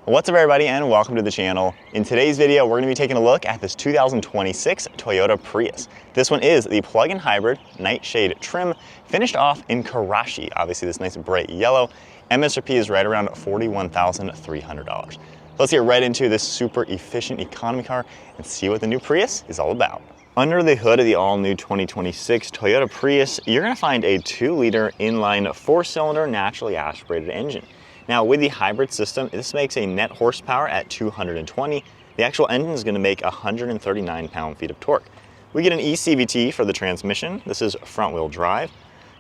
What's up everybody and welcome to the channel. In today's video, we're gonna be taking a look at this 2026 Toyota Prius. This one is the plug-in hybrid Nightshade trim, finished off in Karashi. Obviously this nice bright yellow. MSRP is right around $41,300. Let's get right into this super efficient economy car and see what the new Prius is all about. Under the hood of the all-new 2026 Toyota Prius, you're gonna find a 2-liter inline 4-cylinder naturally aspirated engine. Now with the hybrid system, this makes a net horsepower at 220. The actual engine is going to make 139 pound-feet of torque. We get an eCVT for the transmission. This is front-wheel drive.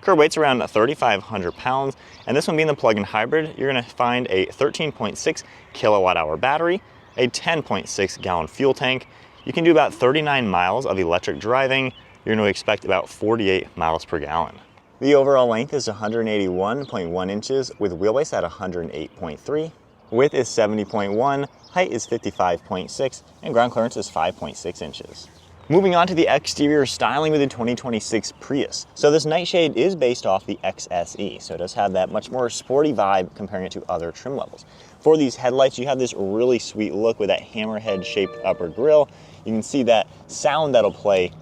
Curb weight's around 3,500 pounds, and this one being the plug-in hybrid, you're going to find a 13.6 kilowatt-hour battery, a 10.6 gallon fuel tank. You can do about 39 miles of electric driving. You're going to expect about 48 miles per gallon. The overall length is 181.1 inches with wheelbase at 108.3. Width is 70.1, height is 55.6, and ground clearance is 5.6 inches. Moving on to the exterior styling with the 2026 Prius. So this Nightshade is based off the XSE, so it does have that much more sporty vibe comparing it to other trim levels. For these headlights, you have this really sweet look with that hammerhead shaped upper grille. You can see that sound that'll play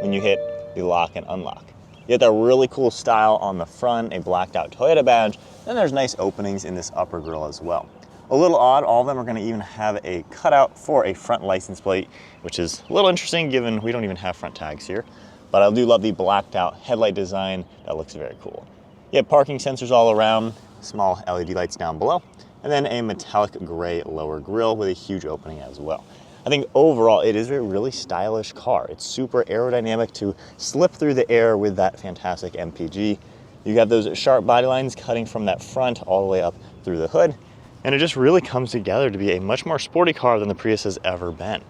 when you hit the lock and unlock. You get that really cool style on the front, a blacked out Toyota badge, then there's nice openings in this upper grille as well. A little odd, all of them are going to even have a cutout for a front license plate, which is a little interesting given we don't even have front tags here. But I do love the blacked out headlight design, that looks very cool. You have parking sensors all around, small LED lights down below, and then a metallic gray lower grille with a huge opening as well. I think overall it is a really stylish car. It's super aerodynamic to slip through the air with that fantastic MPG. You have those sharp body lines cutting from that front all the way up through the hood. And it just really comes together to be a much more sporty car than the Prius has ever been.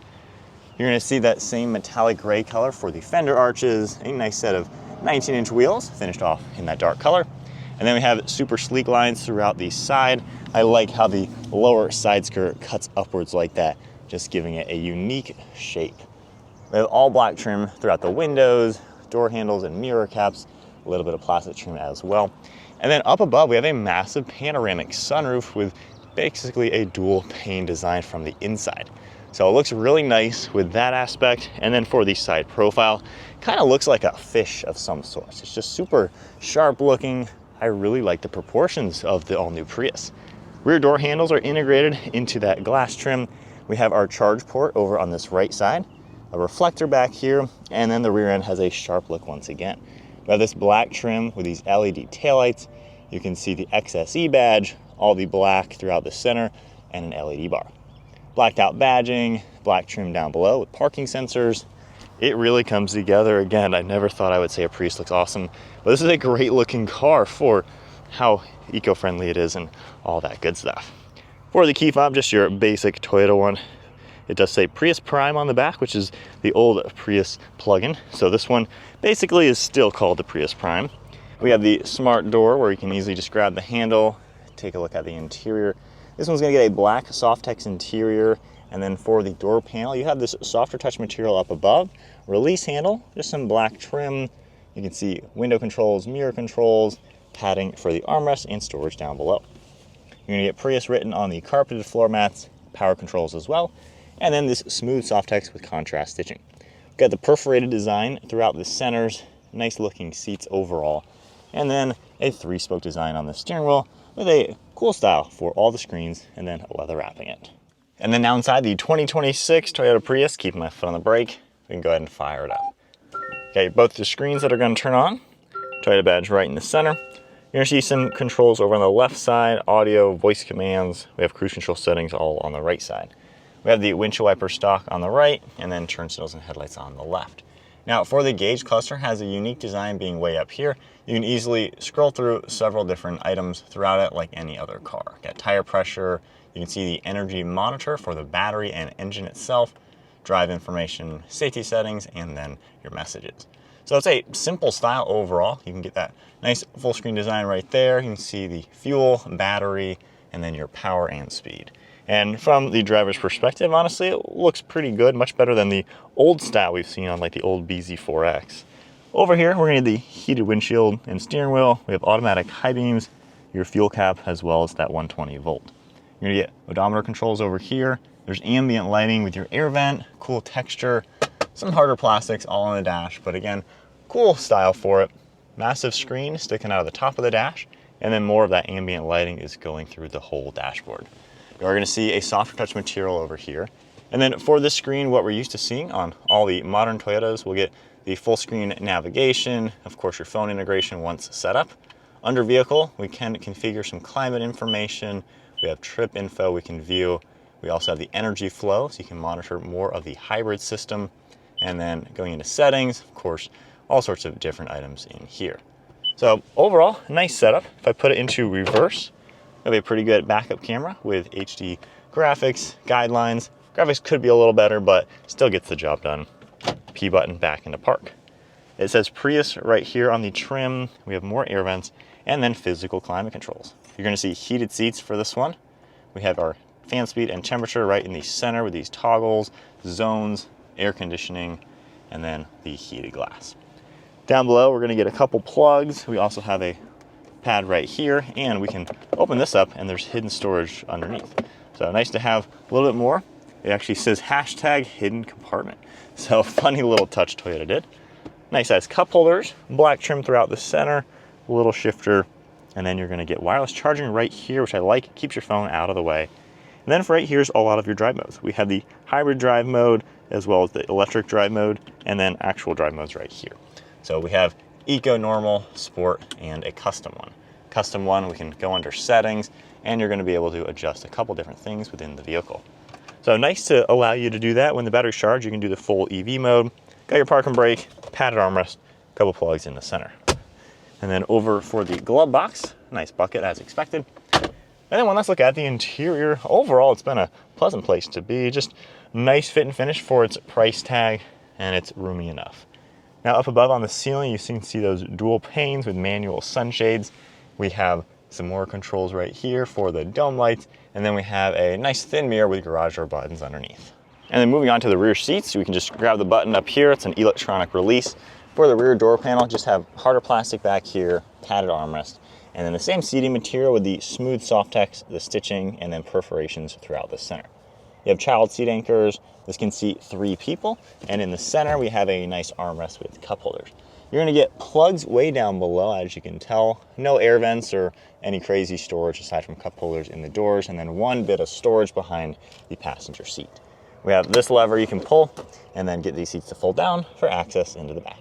You're gonna see that same metallic gray color for the fender arches, a nice set of 19-inch wheels finished off in that dark color. And then we have super sleek lines throughout the side. I like how the lower side skirt cuts upwards like that, just giving it a unique shape. We have all black trim throughout the windows, door handles and mirror caps, a little bit of plastic trim as well. And then up above, we have a massive panoramic sunroof with basically a dual pane design from the inside. So it looks really nice with that aspect. And then for the side profile, kind of looks like a fish of some sort. It's just super sharp looking. I really like the proportions of the all new Prius. Rear door handles are integrated into that glass trim. We have our charge port over on this right side, a reflector back here, and then the rear end has a sharp look once again. We have this black trim with these LED taillights. You can see the XSE badge, all the black throughout the center, and an LED bar. Blacked out badging, black trim down below with parking sensors. It really comes together. Again, I never thought I would say a Prius looks awesome, but this is a great looking car for how eco-friendly it is and all that good stuff. For the key fob, just your basic Toyota one. It does say Prius Prime on the back, which is the old Prius plug-in. So this one basically is still called the Prius Prime. We have the smart door where you can easily just grab the handle, take a look at the interior. This one's gonna get a black Softex interior. And then for the door panel, you have this softer touch material up above, release handle, just some black trim. You can see window controls, mirror controls, padding for the armrest and storage down below. You're gonna get Prius written on the carpeted floor mats, power controls as well, and then this smooth Softex with contrast stitching. We've got the perforated design throughout the centers, nice looking seats overall, and then a 3-spoke design on the steering wheel with a cool style for all the screens and then leather wrapping it. And then now inside the 2026 Toyota Prius, keeping my foot on the brake, we can go ahead and fire it up. Okay, both the screens that are gonna turn on, Toyota badge right in the center. You're gonna see some controls over on the left side, audio, voice commands. We have cruise control settings all on the right side. We have the windshield wiper stock on the right, and then turn signals and headlights on the left. Now for the gauge cluster, has a unique design being way up here. You can easily scroll through several different items throughout it like any other car. Got tire pressure, you can see the energy monitor for the battery and engine itself, drive information, safety settings, and then your messages. So it's a simple style overall. You can get that nice full screen design right there. You can see the fuel, battery, and then your power and speed. And from the driver's perspective, honestly, it looks pretty good, much better than the old style we've seen on like the old BZ4X. Over here, we're gonna get the heated windshield and steering wheel. We have automatic high beams, your fuel cap, as well as that 120 volt. You're gonna get odometer controls over here. There's ambient lighting with your air vent, cool texture, some harder plastics all on the dash, but again, cool style for it. Massive screen sticking out of the top of the dash, and then more of that ambient lighting is going through the whole dashboard. You're gonna see a softer touch material over here. And then for this screen, what we're used to seeing on all the modern Toyotas, we'll get the full screen navigation, of course your phone integration once set up. Under vehicle, we can configure some climate information. We have trip info we can view. We also have the energy flow, so you can monitor more of the hybrid system. And then going into settings, of course, all sorts of different items in here. So overall, nice setup. If I put it into reverse, it'll be a pretty good backup camera with HD graphics, guidelines. Graphics could be a little better, but still gets the job done. P button back into park. It says Prius right here on the trim. We have more air vents and then physical climate controls. You're gonna see heated seats for this one. We have our fan speed and temperature right in the center with these toggles, zones, air conditioning, and then the heated glass. Down below, we're gonna get a couple plugs. We also have a pad right here, and we can open this up and there's hidden storage underneath. So nice to have a little bit more. It actually says hashtag hidden compartment. So funny little touch Toyota did. Nice size cup holders, black trim throughout the center, a little shifter, and then you're gonna get wireless charging right here, which I like, keeps your phone out of the way. And then right here's a lot of your drive modes. We have the hybrid drive mode, as well as the electric drive mode, and then actual drive modes right here. So we have Eco, Normal, Sport, and a Custom one. Custom one, we can go under settings, and you're gonna be able to adjust a couple different things within the vehicle. So nice to allow you to do that. When the battery's charged, you can do the full EV mode. Got your park and brake, padded armrest, a couple plugs in the center. And then over for the glove box, nice bucket as expected. And then let's look at the interior. Overall, it's been a pleasant place to be. Just nice fit and finish for its price tag, and it's roomy enough. Now up above on the ceiling, you can see those dual panes with manual sunshades. We have some more controls right here for the dome lights, and then we have a nice thin mirror with garage door buttons underneath. And then moving on to the rear seats, we can just grab the button up here. It's an electronic release. For the rear door panel, just have harder plastic back here, padded armrest, and then the same seating material with the smooth Softex, the stitching, and then perforations throughout the center. You have child seat anchors. This can seat 3 people. And in the center, we have a nice armrest with cup holders. You're gonna get plugs way down below, as you can tell. No air vents or any crazy storage aside from cup holders in the doors, and then one bit of storage behind the passenger seat. We have this lever you can pull and then get these seats to fold down for access into the back.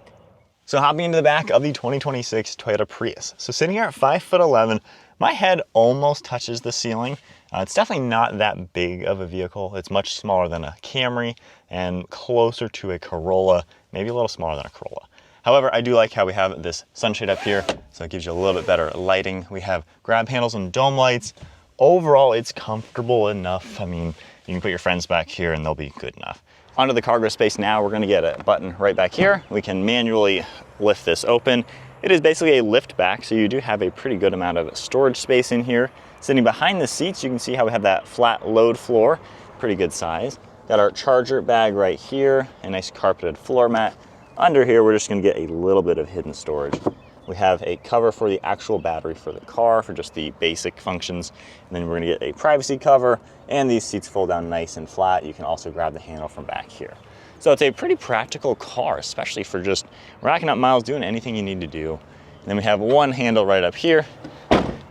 So hopping into the back of the 2026 Toyota Prius. So sitting here at 5'11", my head almost touches the ceiling. It's definitely not that big of a vehicle. It's much smaller than a Camry and closer to a Corolla, maybe a little smaller than a Corolla. However, I do like how we have this sunshade up here, so it gives you a little bit better lighting. We have grab handles and dome lights. Overall, it's comfortable enough. I mean, you can put your friends back here and they'll be good enough. Onto the cargo space now, we're gonna get a button right back here. We can manually lift this open. It is basically a lift back, so you do have a pretty good amount of storage space in here. Sitting behind the seats, you can see how we have that flat load floor, pretty good size. Got our charger bag right here, a nice carpeted floor mat. Under here, we're just gonna get a little bit of hidden storage. We have a cover for the actual battery for the car for just the basic functions. And then we're gonna get a privacy cover, and these seats fold down nice and flat. You can also grab the handle from back here. So it's a pretty practical car, especially for just racking up miles, doing anything you need to do. And then we have one handle right up here.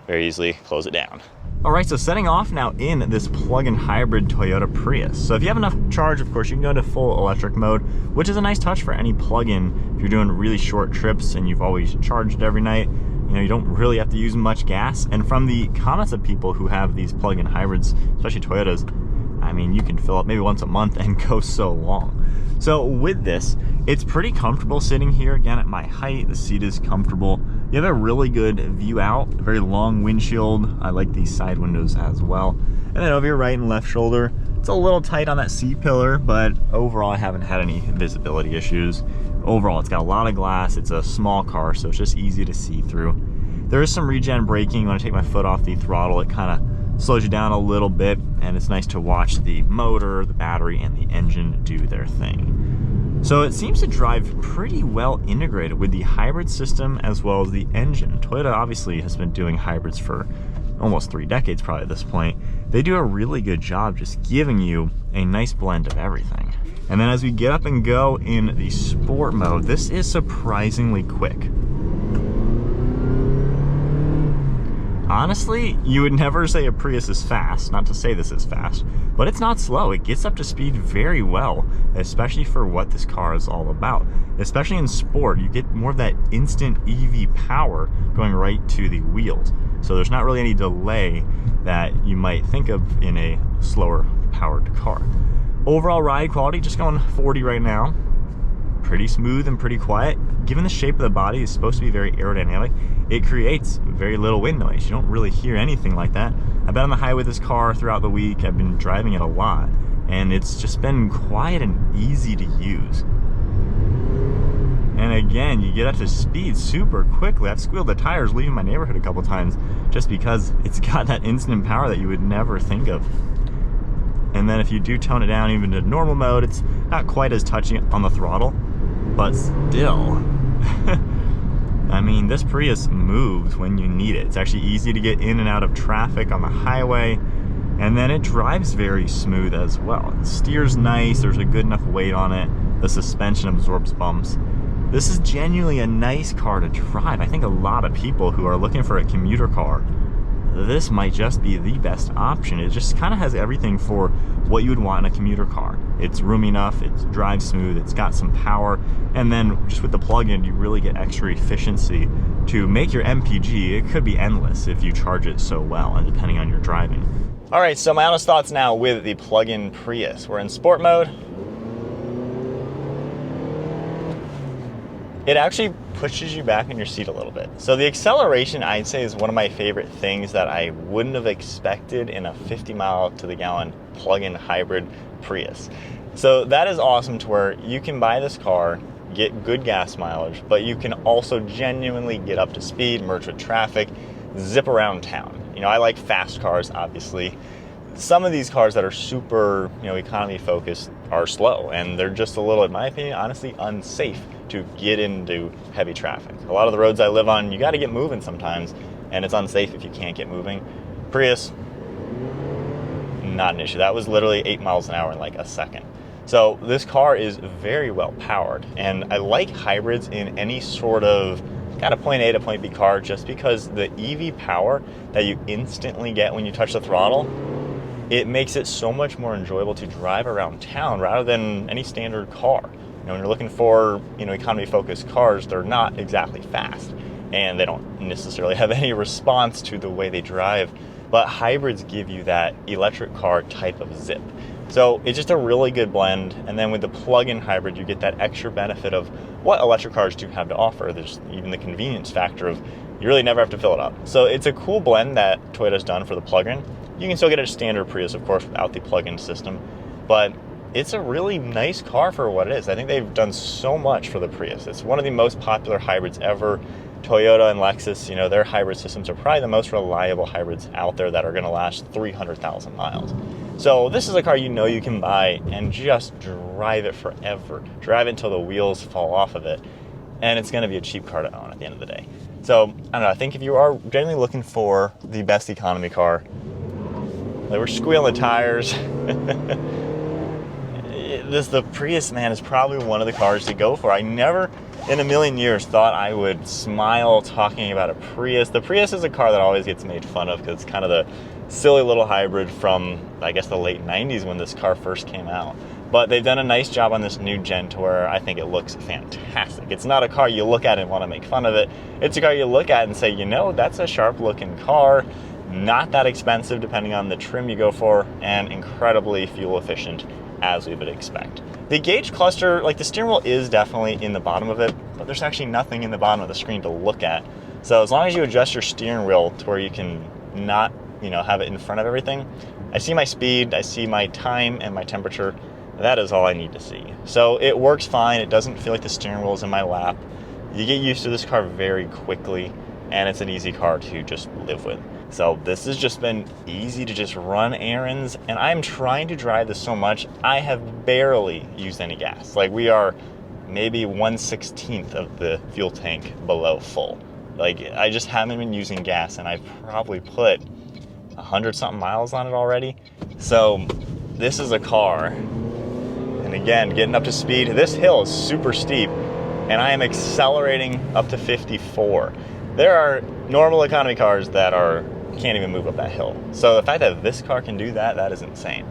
Very easily close it down. All right, so setting off now in this plug-in hybrid Toyota Prius. So if you have enough charge, of course, you can go into full electric mode, which is a nice touch for any plug-in. If you're doing really short trips and you've always charged every night, you know, you don't really have to use much gas. And from the comments of people who have these plug-in hybrids, especially Toyotas, I mean, you can fill up maybe once a month and go so long. So with this, it's pretty comfortable sitting here. Again, at my height, the seat is comfortable. You have a really good view out, a very long windshield. I like these side windows as well. And then over your right and left shoulder, it's a little tight on that seat pillar, but overall I haven't had any visibility issues. Overall, it's got a lot of glass. It's a small car, so it's just easy to see through. There is some regen braking. When I take my foot off the throttle, it kind of slows you down a little bit, and it's nice to watch the motor, the battery, and the engine do their thing. So it seems to drive pretty well integrated with the hybrid system as well as the engine. Toyota obviously has been doing hybrids for almost 3 decades probably at this point, They do a really good job just giving you a nice blend of everything. And then as we get up and go in the sport mode, this is surprisingly quick. Honestly, you would never say a Prius is fast, not to say this is fast, but it's not slow. It gets up to speed very well, especially for what this car is all about. Especially in sport, you get more of that instant EV power going right to the wheels. So there's not really any delay that you might think of in a slower powered car. Overall ride quality, just going 40 right now. Pretty smooth and pretty quiet. Given the shape of the body is supposed to be very aerodynamic, it creates very little wind noise. You don't really hear anything like that. I've been on the highway with this car throughout the week. I've been driving it a lot, and it's just been quiet and easy to use. And again, you get up to speed super quickly. I've squealed the tires leaving my neighborhood a couple times just because it's got that instant power that you would never think of. And then if you do tone it down even to normal mode, it's not quite as touchy on the throttle, but still. I mean, this Prius moves when you need it. It's actually easy to get in and out of traffic on the highway, and then it drives very smooth as well. It steers nice, there's a good enough weight on it, the suspension absorbs bumps. This is genuinely a nice car to drive. I think a lot of people who are looking for a commuter car, this might just be the best option. It just kind of has everything for what you would want in a commuter car. It's roomy enough, it drives smooth, it's got some power, and then just with the plug-in, you really get extra efficiency to make your MPG. It could be endless if you charge it so well, and depending on your driving. All right, so my honest thoughts now with the plug-in Prius. We're in sport mode. It actually pushes you back in your seat a little bit. So the acceleration, I'd say, is one of my favorite things that I wouldn't have expected in a 50 mile to the gallon plug-in hybrid Prius. So that is awesome to where you can buy this car, get good gas mileage, but you can also genuinely get up to speed, merge with traffic, zip around town. You know, I like fast cars, obviously. Some of these cars that are super, economy focused are slow, and they're just a little, in my opinion, honestly unsafe to get into heavy traffic. A lot of the roads I live on, you got to get moving sometimes, and it's unsafe if you can't get moving. Prius, not an issue. That was literally 8 miles an hour in like a second. So this car is very well powered, and I like hybrids in any sort of kind of point A to point B car, just because the EV power that you instantly get when you touch the throttle, it makes it so much more enjoyable to drive around town rather than any standard car. When you're looking for, economy-focused cars, they're not exactly fast, and they don't necessarily have any response to the way they drive. But hybrids give you that electric car type of zip. So it's just a really good blend. And then with the plug-in hybrid, you get that extra benefit of what electric cars do have to offer. There's even the convenience factor of you really never have to fill it up. So it's a cool blend that Toyota's done for the plug-in. You can still get a standard Prius, of course, without the plug-in system, but it's a really nice car for what it is. I think they've done so much for the Prius. It's one of the most popular hybrids ever. Toyota and Lexus, their hybrid systems are probably the most reliable hybrids out there that are going to last 300,000 miles. So this is a car you can buy and just drive it forever. Drive it until the wheels fall off of it, and it's going to be a cheap car to own at the end of the day. So, I don't know, I think if you are generally looking for the best economy car, they were squealing the tires. The Prius, man, is probably one of the cars to go for. I never in a million years thought I would smile talking about a Prius. The Prius is a car that always gets made fun of because it's kind of the silly little hybrid from, I guess, the late 90s when this car first came out. But they've done a nice job on this new gen to where I think it looks fantastic. It's not a car you look at and want to make fun of it. It's a car you look at and say, that's a sharp looking car, not that expensive depending on the trim you go for, and incredibly fuel efficient as we would expect. The gauge cluster, the steering wheel is definitely in the bottom of it, but there's actually nothing in the bottom of the screen to look at. So as long as you adjust your steering wheel to where you can not, have it in front of everything, I see my speed, I see my time and my temperature. That is all I need to see. So it works fine. It doesn't feel like the steering wheel is in my lap. You get used to this car very quickly, and it's an easy car to just live with. So this has just been easy to just run errands, and I'm trying to drive this so much, I have barely used any gas. We are maybe 1/16 of the fuel tank below full. I just haven't been using gas, and I've probably put, 100 something miles on it already. So this is a car, and again, getting up to speed. This hill is super steep, and I am accelerating up to 54. There are normal economy cars that can't even move up that hill. So the fact that this car can do that, that is insane.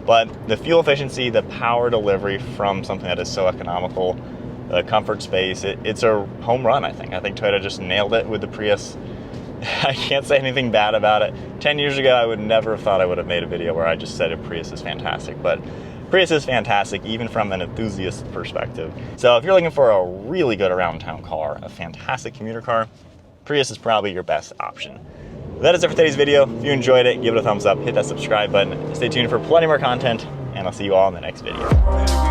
But the fuel efficiency, the power delivery from something that is so economical, the comfort space, it's a home run, I think. I think Toyota just nailed it with the Prius. I can't say anything bad about it. 10 years ago, I would never have thought I would have made a video where I just said a Prius is fantastic, but Prius is fantastic even from an enthusiast perspective. So if you're looking for a really good around town car, a fantastic commuter car, Prius is probably your best option. That is it for today's video. If you enjoyed it, give it a thumbs up, hit that subscribe button, stay tuned for plenty more content, and I'll see you all in the next video.